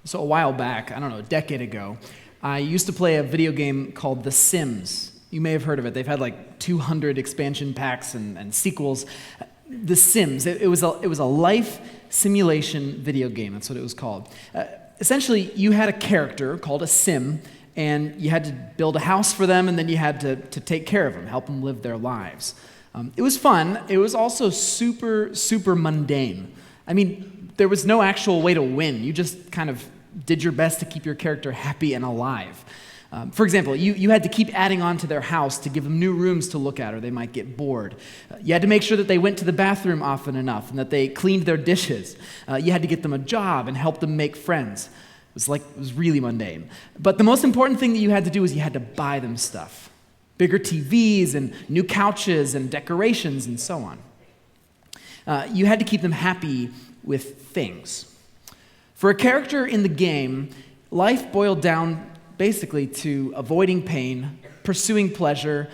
So a while back, I don't know, a decade ago, I used to play a video game called The Sims. You may have heard of it. They've had like 200 expansion packs and sequels. The Sims, it was a life simulation video game. That's what it was called. Essentially, you had a character called a Sim, and you had to build a house for them, and then you had to take care of them, help them live their lives. It was fun. It was also super, super mundane. I mean, there was no actual way to win. You just kind of did your best to keep your character happy and alive. For example, you had to keep adding on to their house to give them new rooms to look at, or they might get bored. You had to make sure that they went to the bathroom often enough and that they cleaned their dishes. You had to get them a job and help them make friends. It was really mundane. But the most important thing that you had to do was you had to buy them stuff. Bigger TVs and new couches and decorations and so on. You had to keep them happy with things. For a character in the game, life boiled down basically to avoiding pain, pursuing pleasure,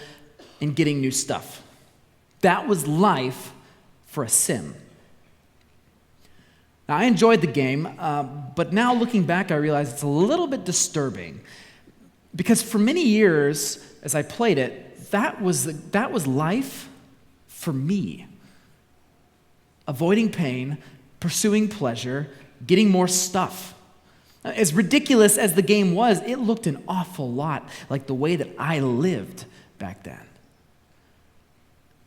and getting new stuff. That was life for a Sim. Now, I enjoyed the game, but now looking back, I realize it's a little bit disturbing. Because for many years, as I played it, that was life for me. Avoiding pain, pursuing pleasure, getting more stuff. As ridiculous as the game was, it looked an awful lot like the way that I lived back then.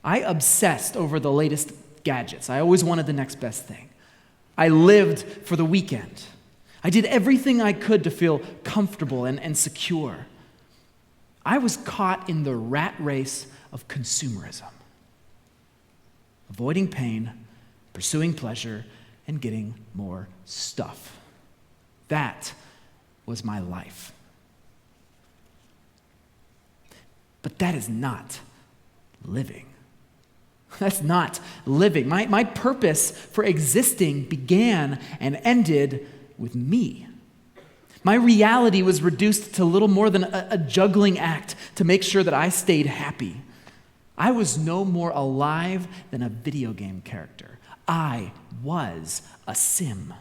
I obsessed over the latest gadgets. I always wanted the next best thing. I lived for the weekend. I did everything I could to feel comfortable and secure. I was caught in the rat race of consumerism. Avoiding pain, pursuing pleasure, and getting more stuff. That was my life. But that is not living. That's not living. My purpose for existing began and ended with me. My reality was reduced to little more than a juggling act to make sure that I stayed happy. I was no more alive than a video game character. I was a Sim.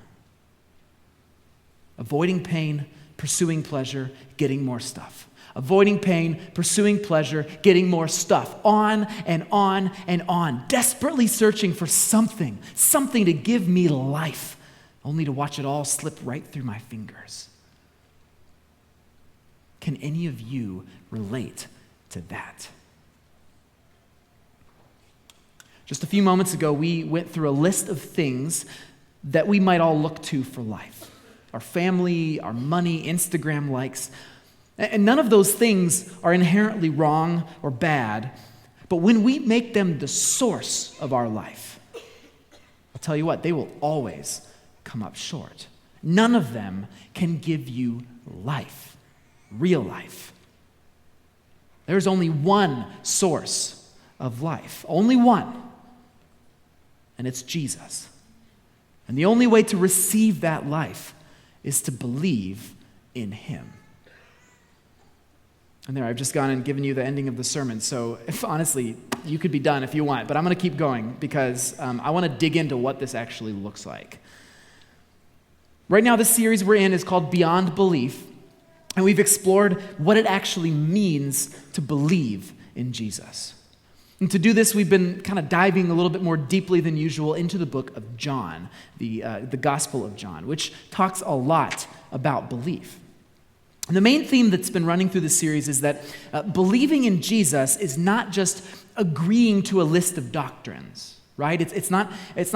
Avoiding pain, pursuing pleasure, getting more stuff. Avoiding pain, pursuing pleasure, getting more stuff. On and on and on. Desperately searching for something to give me life, only to watch it all slip right through my fingers. Can any of you relate to that? Just a few moments ago, we went through a list of things that we might all look to for life. Our family, our money, Instagram likes. And none of those things are inherently wrong or bad, but when we make them the source of our life, I'll tell you what, they will always come up short. None of them can give you life, real life. There's only one source of life, only one, and it's Jesus. And the only way to receive that life is to believe in him. And there, I've just gone and given you the ending of the sermon, so honestly, you could be done if you want, but I'm going to keep going because I want to dig into what this actually looks like. Right now, the series we're in is called Beyond Belief, and we've explored what it actually means to believe in Jesus. And to do this, we've been kind of diving a little bit more deeply than usual into the book of John, the Gospel of John, which talks a lot about belief. And the main theme that's been running through the series is that believing in Jesus is not just agreeing to a list of doctrines, right? It's not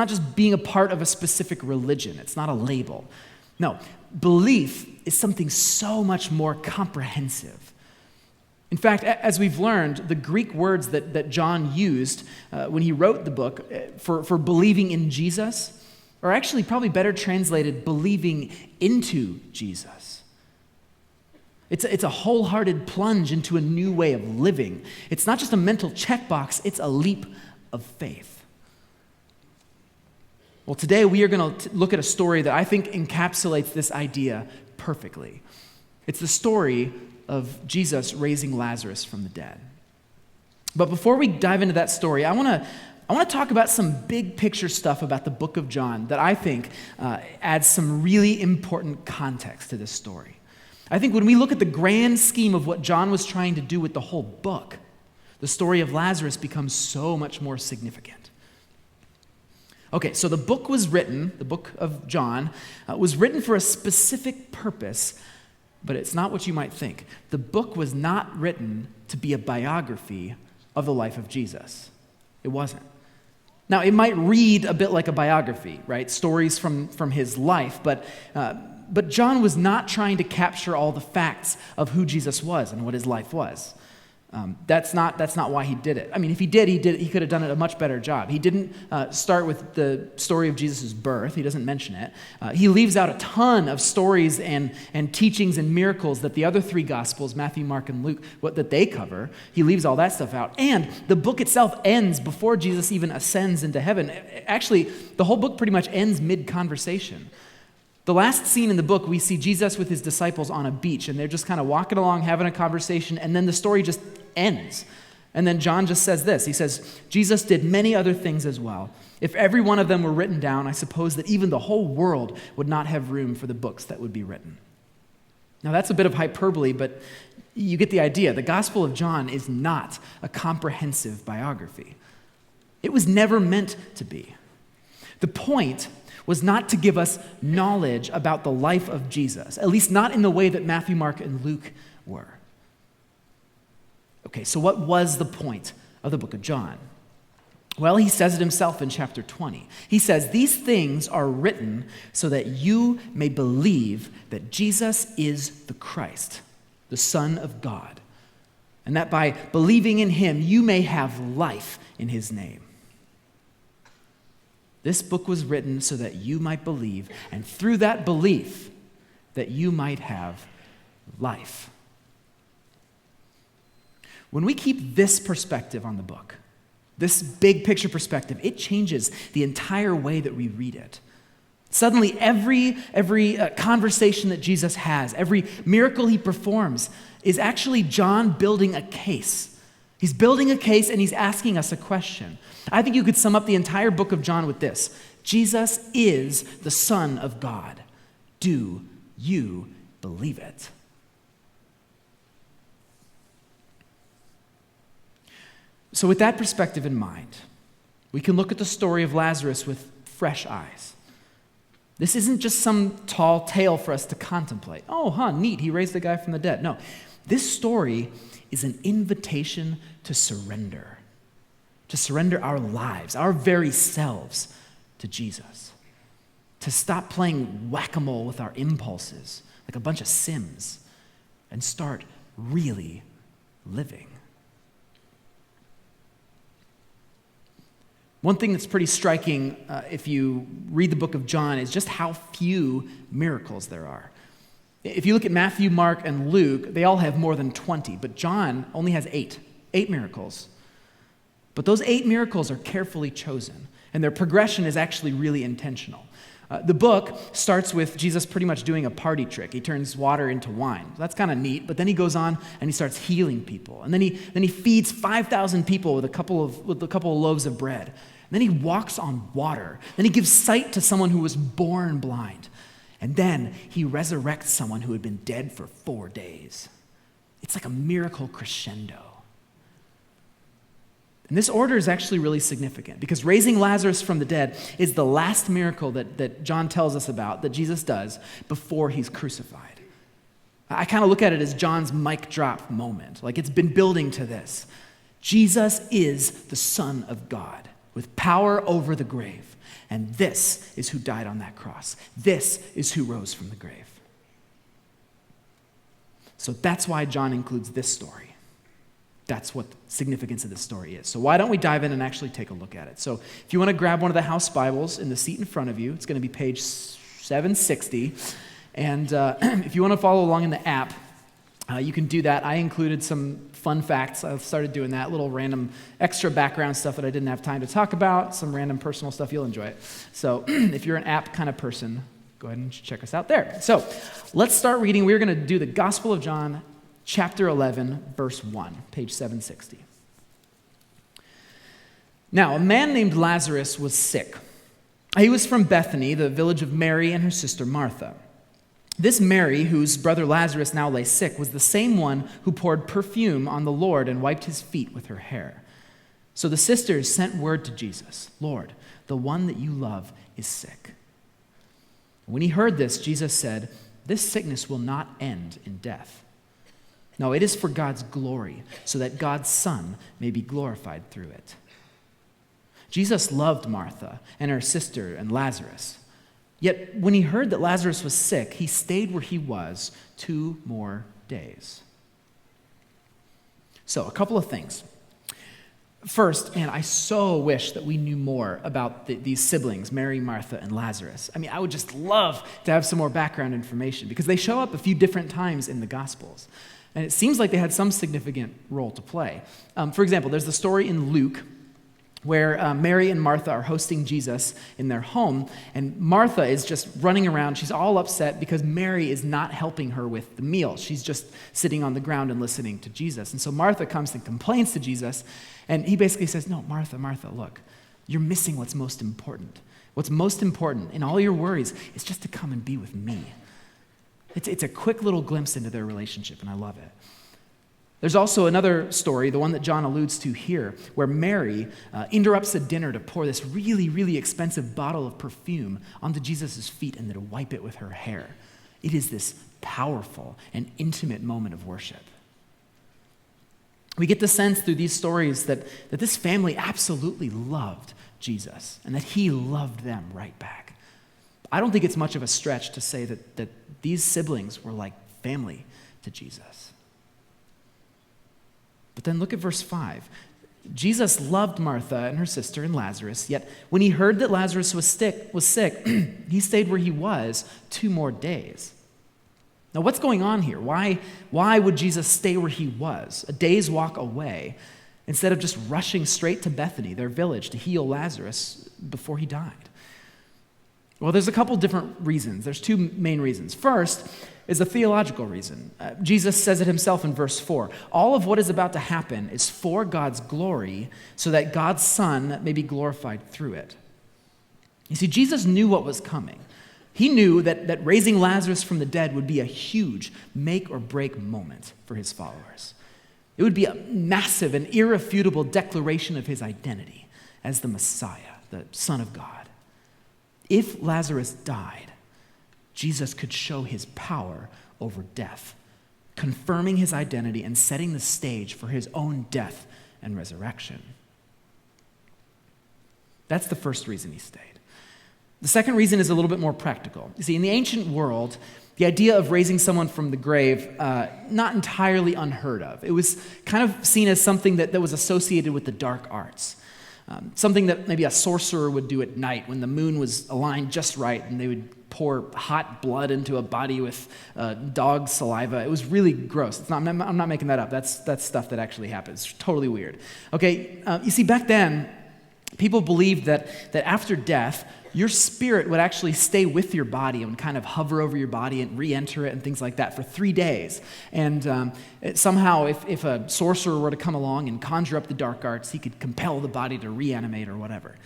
just being a part of a specific religion. It's not a label. No, belief is something so much more comprehensive. In fact, as we've learned, the Greek words that John used when he wrote the book for believing in Jesus are actually probably better translated believing into Jesus. It's a wholehearted plunge into a new way of living. It's not just a mental checkbox, it's a leap of faith. Well, today we are going to look at a story that I think encapsulates this idea perfectly. It's the story of Jesus raising Lazarus from the dead. But before we dive into that story, I want I want to talk about some big picture stuff about the book of John that I think adds some really important context to this story. I think when we look at the grand scheme of what John was trying to do with the whole book, the story of Lazarus becomes so much more significant. Okay, so the book of John, was written for a specific purpose, but it's not what you might think. The book was not written to be a biography of the life of Jesus. It wasn't. Now, it might read a bit like a biography, right? Stories from his life, but John was not trying to capture all the facts of who Jesus was and what his life was. That's not why he did it. I mean, if he did, he could have done it a much better job. He didn't start with the story of Jesus' birth. He doesn't mention it. He leaves out a ton of stories and teachings and miracles that the other three Gospels, Matthew, Mark, and Luke, that they cover. He leaves all that stuff out. And the book itself ends before Jesus even ascends into heaven. Actually, the whole book pretty much ends mid-conversation. The last scene in the book, we see Jesus with his disciples on a beach, and they're just kind of walking along, having a conversation, and then the story just ends. And then John just says this. He says, Jesus did many other things as well. If every one of them were written down, I suppose that even the whole world would not have room for the books that would be written. Now, that's a bit of hyperbole, but you get the idea. The Gospel of John is not a comprehensive biography. It was never meant to be. The point was not to give us knowledge about the life of Jesus, at least not in the way that Matthew, Mark, and Luke were. Okay, so what was the point of the book of John? Well, he says it himself in chapter 20. He says, "These things are written so that you may believe that Jesus is the Christ, the Son of God, and that by believing in him you may have life in his name." This book was written so that you might believe, and through that belief, that you might have life. When we keep this perspective on the book, this big picture perspective, it changes the entire way that we read it. Suddenly, every conversation that Jesus has, every miracle he performs, is actually John building a case. He's building a case and he's asking us a question. I think you could sum up the entire book of John with this: Jesus is the Son of God. Do you believe it? So with that perspective in mind, we can look at the story of Lazarus with fresh eyes. This isn't just some tall tale for us to contemplate. Oh, neat, he raised the guy from the dead. No, this story is an invitation to surrender our lives, our very selves to Jesus, to stop playing whack-a-mole with our impulses like a bunch of Sims and start really living. One thing that's pretty striking if you read the book of John is just how few miracles there are. If you look at Matthew, Mark, and Luke, they all have more than 20, but John only has 8 miracles. But those 8 miracles are carefully chosen, and their progression is actually really intentional. The book starts with Jesus pretty much doing a party trick. He turns water into wine. That's kind of neat, but then he goes on and he starts healing people. And then he feeds 5,000 people with a couple of loaves of bread. And then he walks on water. Then he gives sight to someone who was born blind. And then he resurrects someone who had been dead for 4 days. It's like a miracle crescendo. And this order is actually really significant because raising Lazarus from the dead is the last miracle that John tells us about that Jesus does before he's crucified. I kind of look at it as John's mic drop moment. Like it's been building to this. Jesus is the Son of God with power over the grave. And this is who died on that cross. This is who rose from the grave. So that's why John includes this story. That's what the significance of this story is. So why don't we dive in and actually take a look at it? So if you want to grab one of the house Bibles in the seat in front of you, it's going to be page 760. And if you want to follow along in the app, you can do that. I included some fun facts. I started doing that, little random extra background stuff that I didn't have time to talk about, some random personal stuff. You'll enjoy it. So if you're an app kind of person, go ahead and check us out there. So let's start reading. We're going to do the Gospel of John, chapter 11, verse 1, page 760. Now, a man named Lazarus was sick. He was from Bethany, the village of Mary and her sister Martha. This Mary, whose brother Lazarus now lay sick, was the same one who poured perfume on the Lord and wiped his feet with her hair. So the sisters sent word to Jesus, "Lord, the one that you love is sick." When he heard this, Jesus said, "This sickness will not end in death. No, it is for God's glory, so that God's Son may be glorified through it." Jesus loved Martha and her sister and Lazarus. Yet when he heard that Lazarus was sick, he stayed where he was 2 more days. So, a couple of things. First, man, I so wish that we knew more about these siblings, Mary, Martha, and Lazarus. I mean, I would just love to have some more background information because they show up a few different times in the Gospels. And it seems like they had some significant role to play. For example, there's the story in Luke where Mary and Martha are hosting Jesus in their home, and Martha is just running around. She's all upset because Mary is not helping her with the meal. She's just sitting on the ground and listening to Jesus. And so Martha comes and complains to Jesus, and he basically says, "No, Martha, Martha, look, you're missing what's most important. What's most important in all your worries is just to come and be with me." It's a quick little glimpse into their relationship, and I love it. There's also another story, the one that John alludes to here, where Mary interrupts a dinner to pour this really, really expensive bottle of perfume onto Jesus' feet and then to wipe it with her hair. It is this powerful and intimate moment of worship. We get the sense through these stories that this family absolutely loved Jesus and that he loved them right back. I don't think it's much of a stretch to say that these siblings were like family to Jesus. But then look at verse 5. Jesus loved Martha and her sister and Lazarus, yet when he heard that Lazarus was sick, he stayed where he was 2 more days. Now what's going on here? Why would Jesus stay where he was, a day's walk away, instead of just rushing straight to Bethany, their village, to heal Lazarus before he died? Well, there's a couple different reasons. There's 2 main reasons. First is a theological reason. Jesus says it himself in verse 4. All of what is about to happen is for God's glory, so that God's Son may be glorified through it. You see, Jesus knew what was coming. He knew that raising Lazarus from the dead would be a huge make or break moment for his followers. It would be a massive and irrefutable declaration of his identity as the Messiah, the Son of God. If Lazarus died, Jesus could show his power over death, confirming his identity and setting the stage for his own death and resurrection. That's the first reason he stayed. The second reason is a little bit more practical. You see, in the ancient world, the idea of raising someone from the grave, not entirely unheard of. It was kind of seen as something that was associated with the dark arts. Something that maybe a sorcerer would do at night when the moon was aligned just right and they would pour hot blood into a body with dog saliva. It was really gross. I'm not making that up. That's stuff that actually happens. It's totally weird. Okay, you see, back then, people believed that after death, your spirit would actually stay with your body and kind of hover over your body and re-enter it and things like that for 3 days. And somehow, if a sorcerer were to come along and conjure up the dark arts, he could compel the body to reanimate or whatever.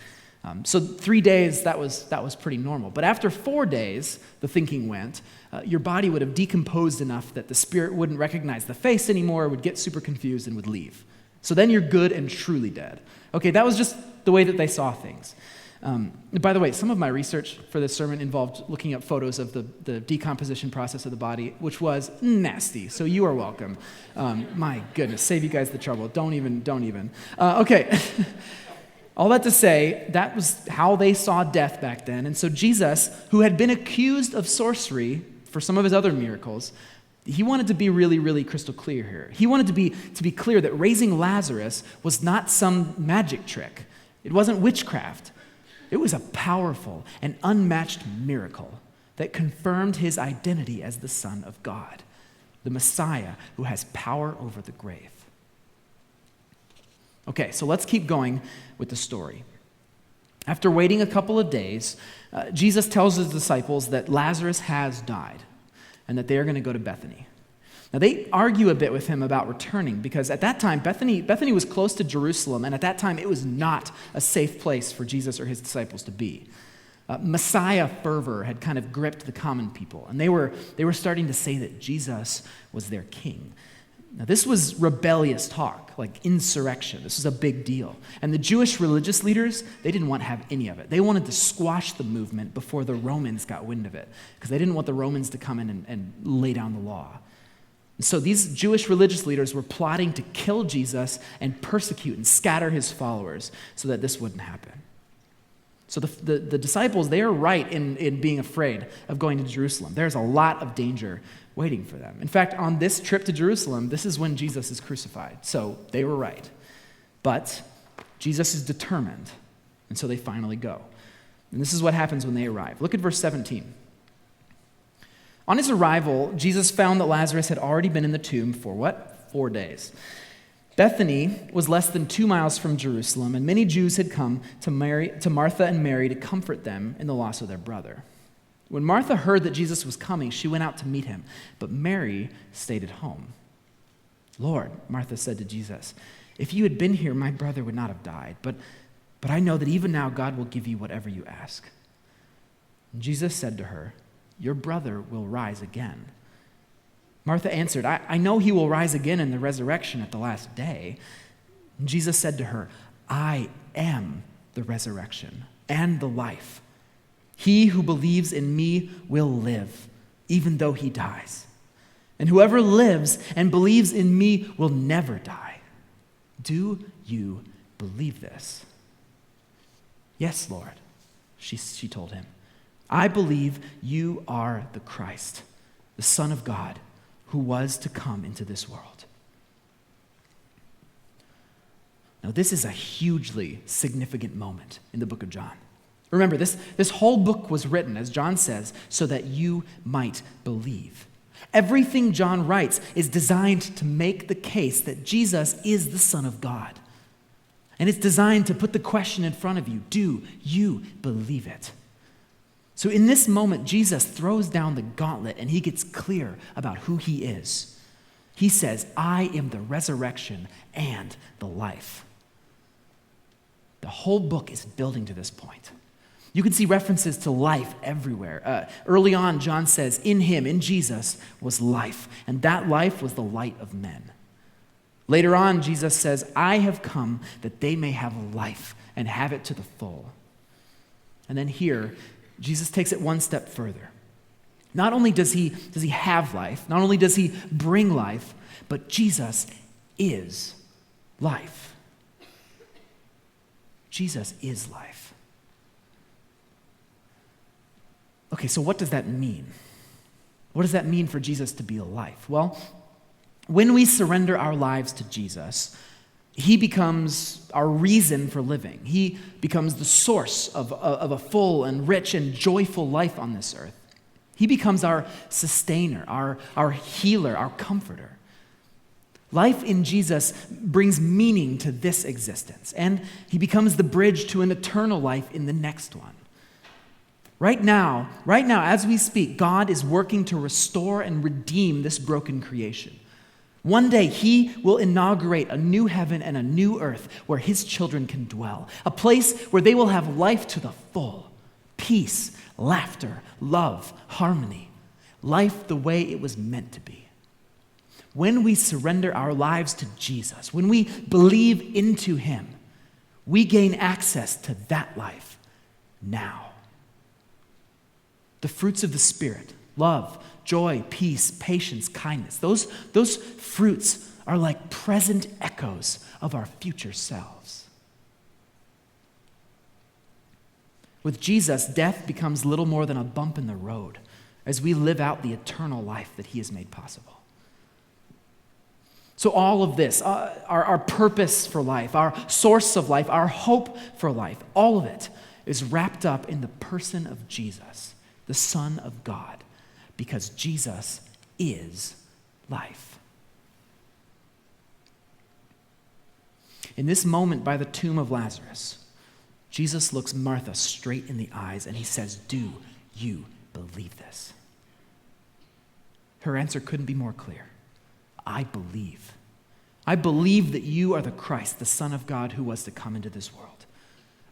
So 3 days, that was pretty normal. But after 4 days, the thinking went, your body would have decomposed enough that the spirit wouldn't recognize the face anymore, would get super confused, and would leave. So then you're good and truly dead. Okay, that was just the way that they saw things. By the way, some of my research for this sermon involved looking up photos of the decomposition process of the body, which was nasty, so you are welcome. My goodness, save you guys the trouble. Don't even. Okay. All that to say, that was how they saw death back then. And so Jesus, who had been accused of sorcery for some of his other miracles, he wanted to be really, really crystal clear here. He wanted to be clear that raising Lazarus was not some magic trick. It wasn't witchcraft. It was a powerful and unmatched miracle that confirmed his identity as the Son of God, the Messiah who has power over the grave. Okay, so let's keep going with the story. After waiting a couple of days, Jesus tells his disciples that Lazarus has died and that they are going to go to Bethany. Now, they argue a bit with him about returning because at that time, Bethany was close to Jerusalem, and at that time, it was not a safe place for Jesus or his disciples to be. Messiah fervor had kind of gripped the common people, and they were starting to say that Jesus was their king. Now, this was rebellious talk, like insurrection. This was a big deal. And the Jewish religious leaders, they didn't want to have any of it. They wanted to squash the movement before the Romans got wind of it, because they didn't want the Romans to come in and lay down the law. And so these Jewish religious leaders were plotting to kill Jesus and persecute and scatter his followers so that this wouldn't happen. So the disciples, they are right in being afraid of going to Jerusalem. There's a lot of danger waiting for them. In fact, on this trip to Jerusalem, this is when Jesus is crucified. So they were right. But Jesus is determined, and so they finally go. And this is what happens when they arrive. Look at verse 17. On his arrival, Jesus found that Lazarus had already been in the tomb for what? 4 days. Bethany was less than 2 miles from Jerusalem, and many Jews had come to Martha and Mary to comfort them in the loss of their brother. When Martha heard that Jesus was coming, she went out to meet him, but Mary stayed at home. "Lord," Martha said to Jesus, "if you had been here, my brother would not have died, but I know that even now God will give you whatever you ask." And Jesus said to her, "Your brother will rise again." Martha answered, I know he will rise again in the resurrection at the last day. And Jesus said to her, "I am the resurrection and the life. He who believes in me will live, even though he dies. And whoever lives and believes in me will never die. Do you believe this?" "Yes, Lord," she told him. "I believe you are the Christ, the Son of God, who was to come into this world." Now, this is a hugely significant moment in the book of John. Remember, this whole book was written, as John says, so that you might believe. Everything John writes is designed to make the case that Jesus is the Son of God. And it's designed to put the question in front of you, do you believe it? So in this moment, Jesus throws down the gauntlet and he gets clear about who he is. He says, "I am the resurrection and the life." The whole book is building to this point. You can see references to life everywhere. Early on, John says, "In him, in Jesus, was life, and that life was the light of men." Later on, Jesus says, "I have come that they may have life and have it to the full." And then here, Jesus takes it one step further. Not only does he have life, not only does he bring life, but Jesus is life. Jesus is life. Okay, so what does that mean? What does that mean for Jesus to be life? Well, when we surrender our lives to Jesus, he becomes our reason for living. He becomes the source of a full and rich and joyful life on this earth. He becomes our sustainer, our healer, our comforter. Life in Jesus brings meaning to this existence, and he becomes the bridge to an eternal life in the next one. Right now, as we speak, God is working to restore and redeem this broken creation. One day, he will inaugurate a new heaven and a new earth where his children can dwell, a place where they will have life to the full, peace, laughter, love, harmony, life the way it was meant to be. When we surrender our lives to Jesus, when we believe into him, we gain access to that life now. The fruits of the Spirit, love, joy, peace, patience, kindness, those fruits are like present echoes of our future selves. With Jesus, death becomes little more than a bump in the road as we live out the eternal life that he has made possible. So all of this, our purpose for life, our source of life, our hope for life, all of it is wrapped up in the person of Jesus, the Son of God, because Jesus is life. In this moment by the tomb of Lazarus, Jesus looks Martha straight in the eyes and he says, "Do you believe this?" Her answer couldn't be more clear. I believe. I believe that you are the Christ, the Son of God who was to come into this world.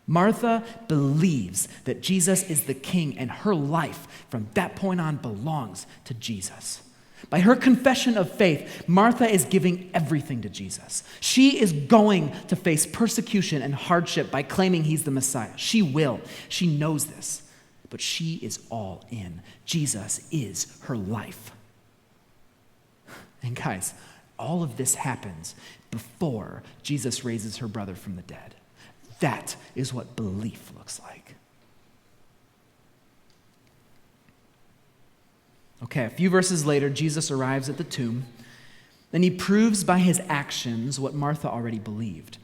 Martha believes that Jesus is the King, and her life from that point on belongs to Jesus. By her confession of faith, Martha is giving everything to Jesus. She is going to face persecution and hardship by claiming he's the Messiah. She will. She knows this. But she is all in. Jesus is her life. And guys, all of this happens before Jesus raises her brother from the dead. That is what belief looks like. Okay, a few verses later, Jesus arrives at the tomb, and he proves by his actions what Martha already believed.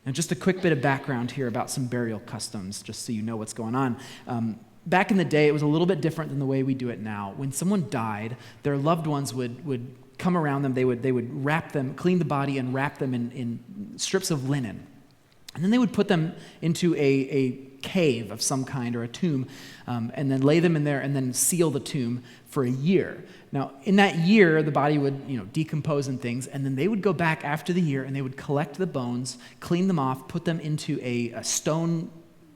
And just a quick bit of background here about some burial customs, just so you know what's going on. Back in the day, it was a little bit different than the way we do it now. When someone died, their loved ones would come around them, they would wrap them, clean the body and wrap them in strips of linen. And then they would put them into a cave of some kind or a tomb, and then lay them in there and then seal the tomb for a year. Now, in that year, the body would decompose and things, and then they would go back after the year and they would collect the bones, clean them off, put them into a stone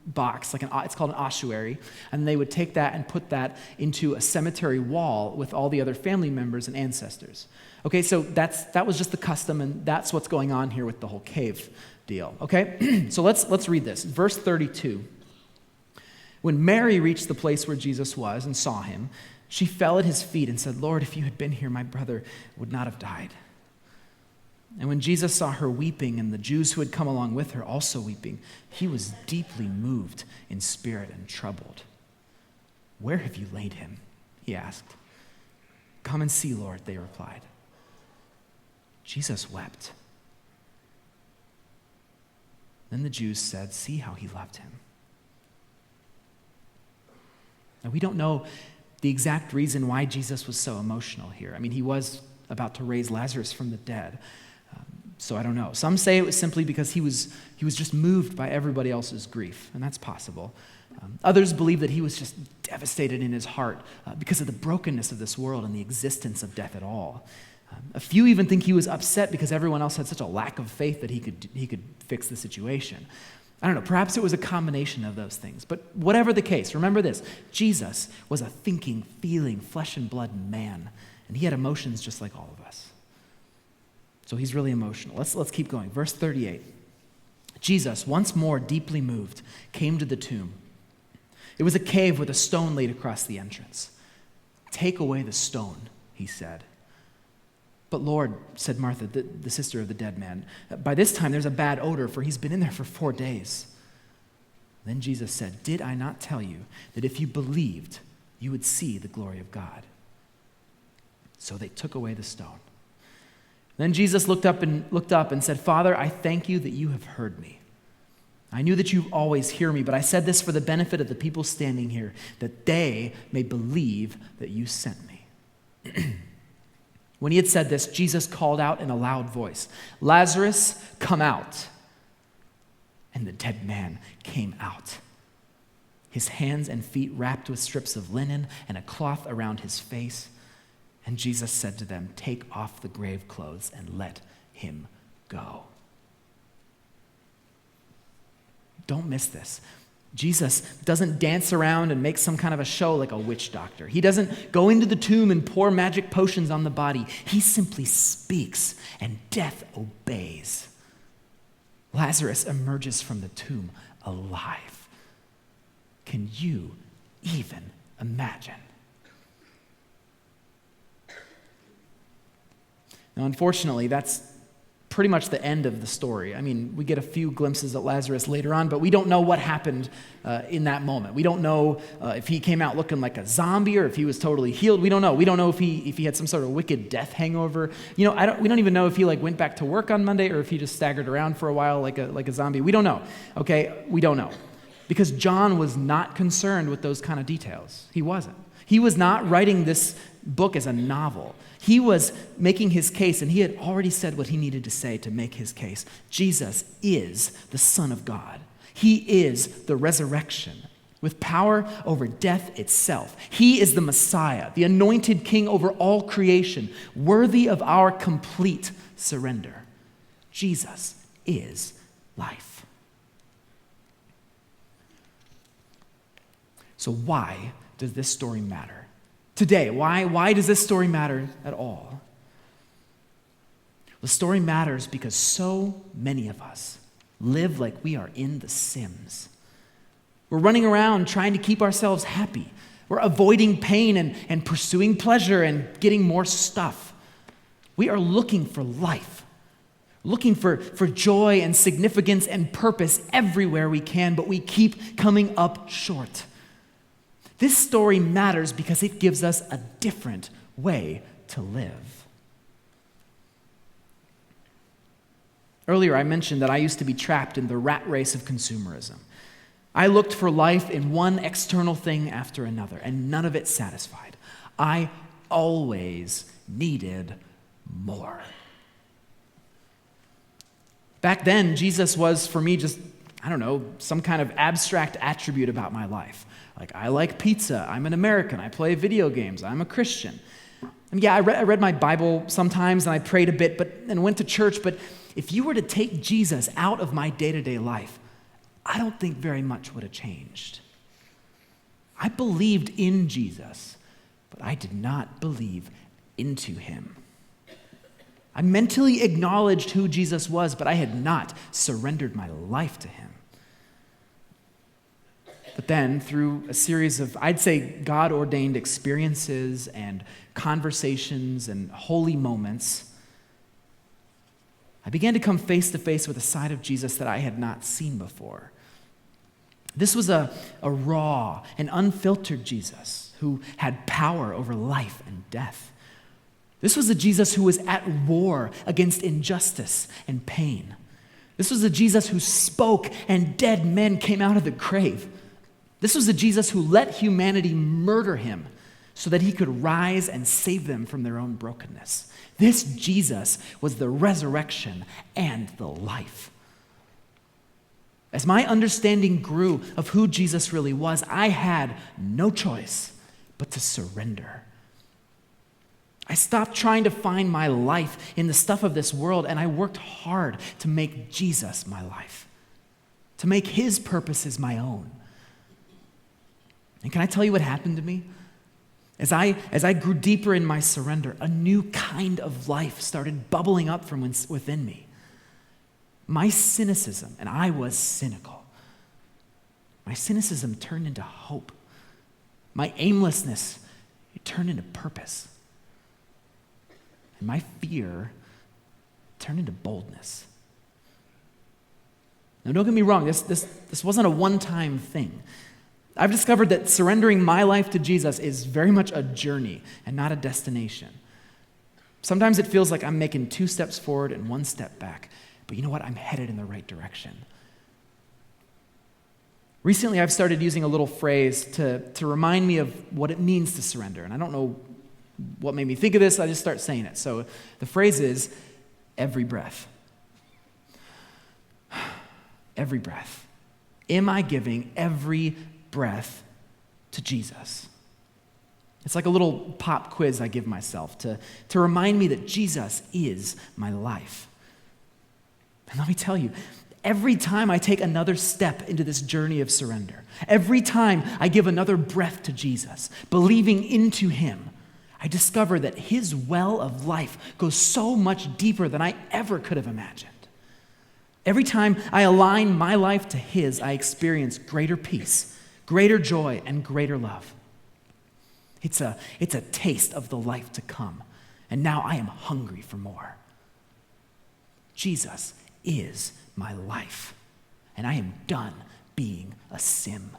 box, it's called an ossuary, and they would take that and put that into a cemetery wall with all the other family members and ancestors. Okay, so that was just the custom, and that's what's going on here with the whole cave deal. Okay, so let's read this. Verse 32. When Mary reached the place where Jesus was and saw him, she fell at his feet and said, "Lord, if you had been here, my brother would not have died." And when Jesus saw her weeping and the Jews who had come along with her also weeping, he was deeply moved in spirit and troubled. "Where have you laid him?" he asked. "Come and see, Lord," they replied. Jesus wept. Then the Jews said, "See how he loved him." Now, we don't know the exact reason why Jesus was so emotional here. I mean, he was about to raise Lazarus from the dead. So I don't know. Some say it was simply because he was just moved by everybody else's grief, and that's possible. Others believe that he was just devastated in his heart because of the brokenness of this world and the existence of death at all. A few even think he was upset because everyone else had such a lack of faith that he could fix the situation. I don't know, perhaps it was a combination of those things. But whatever the case, remember this: Jesus was a thinking, feeling, flesh and blood man, and he had emotions just like all of us. So he's really emotional. Let's keep going. Verse 38. Jesus, once more deeply moved, came to the tomb. It was a cave with a stone laid across the entrance. "Take away the stone," he said. "But Lord," said Martha, the sister of the dead man, "by this time there's a bad odor, for he's been in there for 4 days." Then Jesus said, "Did I not tell you that if you believed, you would see the glory of God?" So they took away the stone. Then Jesus looked up and said, "Father, I thank you that you have heard me. I knew that you always hear me, but I said this for the benefit of the people standing here, that they may believe that you sent me." When he had said this, Jesus called out in a loud voice, "Lazarus, come out." And the dead man came out, his hands and feet wrapped with strips of linen and a cloth around his face. And Jesus said to them, "Take off the grave clothes and let him go." Don't miss this. Jesus doesn't dance around and make some kind of a show like a witch doctor. He doesn't go into the tomb and pour magic potions on the body. He simply speaks, and death obeys. Lazarus emerges from the tomb alive. Can you even imagine? Now, unfortunately, that's pretty much the end of the story. I mean, we get a few glimpses at Lazarus later on, but we don't know what happened in that moment. We don't know if he came out looking like a zombie or if he was totally healed. We don't know. We don't know if he had some sort of wicked death hangover. We don't even know if he went back to work on Monday or if he just staggered around for a while like a zombie. We don't know. Okay, we don't know, because John was not concerned with those kind of details. He wasn't. He was not writing this book as a novel. He was making his case, and he had already said what he needed to say to make his case. Jesus is the Son of God. He is the resurrection with power over death itself. He is the Messiah, the anointed king over all creation, worthy of our complete surrender. Jesus is life. So why does this story matter? Today, why does this story matter at all? The story matters because so many of us live like we are in The Sims. We're running around trying to keep ourselves happy. We're avoiding pain and pursuing pleasure and getting more stuff. We are looking for life, looking for joy and significance and purpose everywhere we can, but we keep coming up short. This story matters because it gives us a different way to live. Earlier, I mentioned that I used to be trapped in the rat race of consumerism. I looked for life in one external thing after another, and none of it satisfied. I always needed more. Back then, Jesus was, for me, just, some kind of abstract attribute about my life. Like, I like pizza, I'm an American, I play video games, I'm a Christian. I read my Bible sometimes, and I prayed a bit, and went to church, but if you were to take Jesus out of my day-to-day life, I don't think very much would have changed. I believed in Jesus, but I did not believe into him. I mentally acknowledged who Jesus was, but I had not surrendered my life to him. But then, through a series of, I'd say, God-ordained experiences and conversations and holy moments, I began to come face to face with a side of Jesus that I had not seen before. This was a raw and unfiltered Jesus who had power over life and death. This was a Jesus who was at war against injustice and pain. This was a Jesus who spoke and dead men came out of the grave. This was a Jesus who let humanity murder him so that he could rise and save them from their own brokenness. This Jesus was the resurrection and the life. As my understanding grew of who Jesus really was, I had no choice but to surrender. I stopped trying to find my life in the stuff of this world, and I worked hard to make Jesus my life, to make his purposes my own. And can I tell you what happened to me? As I grew deeper in my surrender, a new kind of life started bubbling up from within me. My cynicism, and I was cynical, my cynicism turned into hope. My aimlessness, it turned into purpose. And my fear turned into boldness. Now, don't get me wrong, this wasn't a one-time thing. I've discovered that surrendering my life to Jesus is very much a journey and not a destination. Sometimes it feels like I'm making 2 steps forward and 1 step back. But you know what? I'm headed in the right direction. Recently, I've started using a little phrase to remind me of what it means to surrender. And I don't know what made me think of this. I just start saying it. So the phrase is, every breath. Every breath. Am I giving every breath to Jesus? It's like a little pop quiz I give myself to remind me that Jesus is my life. And let me tell you, every time I take another step into this journey of surrender, every time I give another breath to Jesus, believing into him, I discover that his well of life goes so much deeper than I ever could have imagined. Every time I align my life to his, I experience greater peace, greater joy, and greater love. It's a taste of the life to come, and now I am hungry for more. Jesus is my life, and I am done being a sim.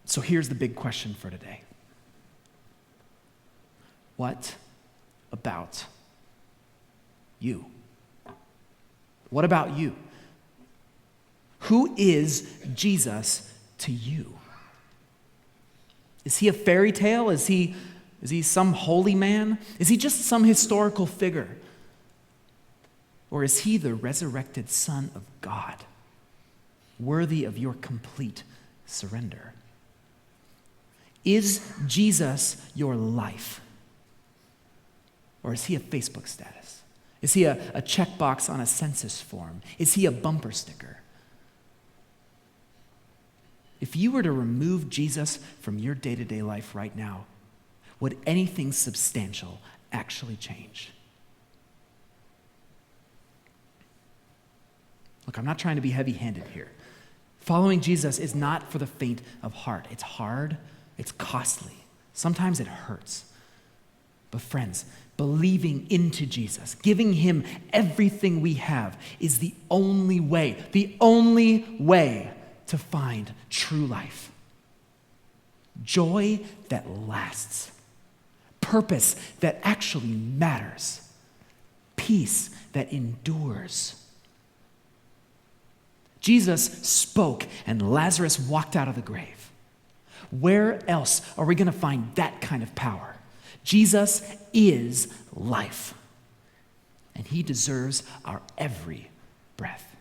So here's the big question for today. What about you? What about you? Who is Jesus to you? Is he a fairy tale? Is he some holy man? Is he just some historical figure? Or is he the resurrected Son of God, worthy of your complete surrender? Is Jesus your life? Or is he a Facebook status? Is he a checkbox on a census form? Is he a bumper sticker? If you were to remove Jesus from your day-to-day life right now, would anything substantial actually change? Look, I'm not trying to be heavy-handed here. Following Jesus is not for the faint of heart. It's hard. It's costly. Sometimes it hurts. But friends, believing into Jesus, giving him everything we have is the only way to find true life. Joy that lasts. Purpose that actually matters. Peace that endures. Jesus spoke and Lazarus walked out of the grave. Where else are we going to find that kind of power? Jesus is life, and he deserves our every breath.